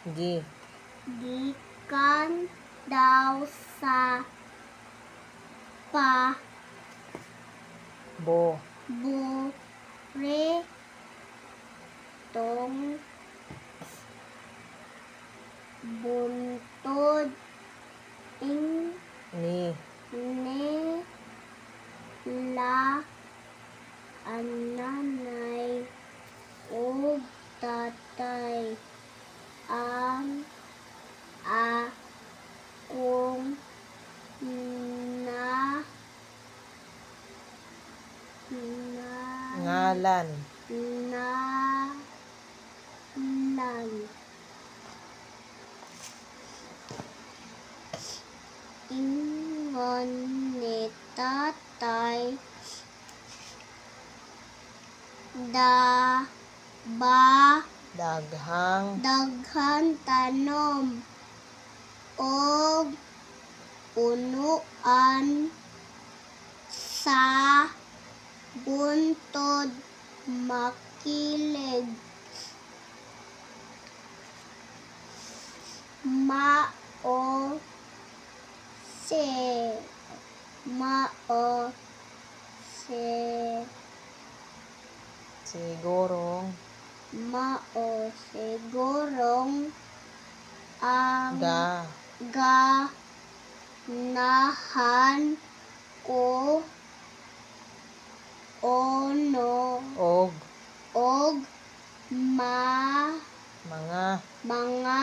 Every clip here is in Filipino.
Gi. Gikan daw sa Bo. buretong buntod Ni. la ang nanay ug tatay ang akong Ngalan. nalan. Ingon ni tatay daghang tanom og punuan sa buntod makilig. Sigurong ang ganahan ko og mga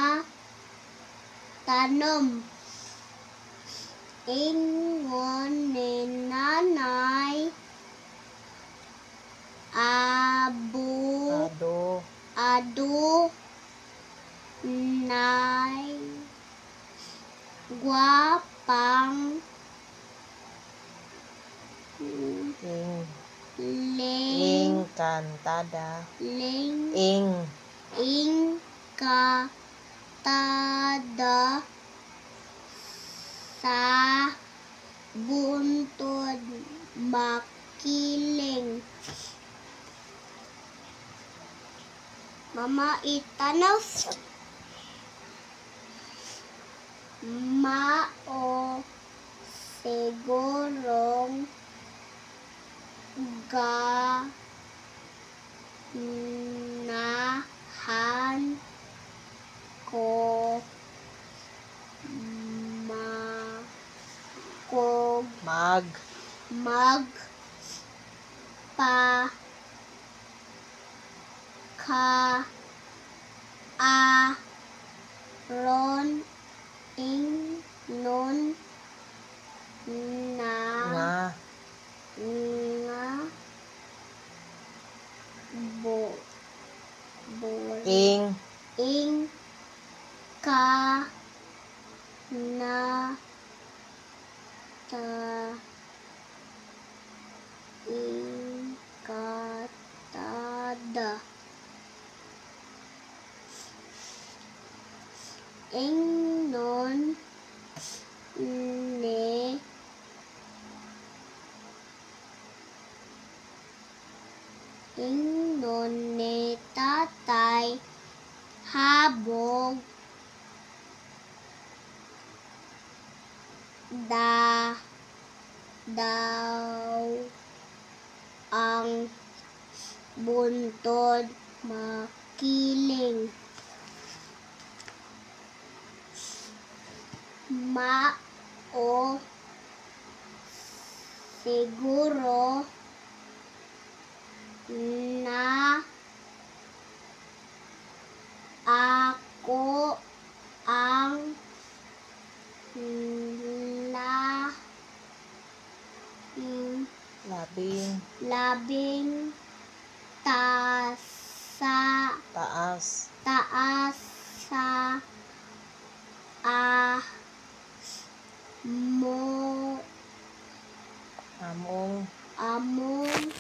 tanom. Ingon ni nanay adu nay gwapang katada sa buntod makiling. Mama, itanaw mao sigurong ganahan ko magpakaaron ingnon nga katada ingnon ni tatay habog daw ang buntod makiling. Mao siguro na ako ang labing taas sa among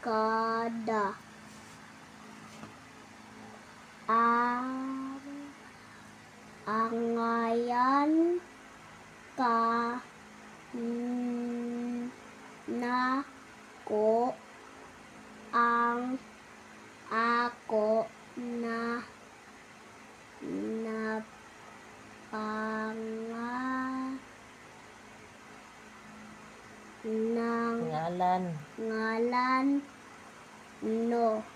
barkada. Ang na napanga ng Ngalan. ngalan no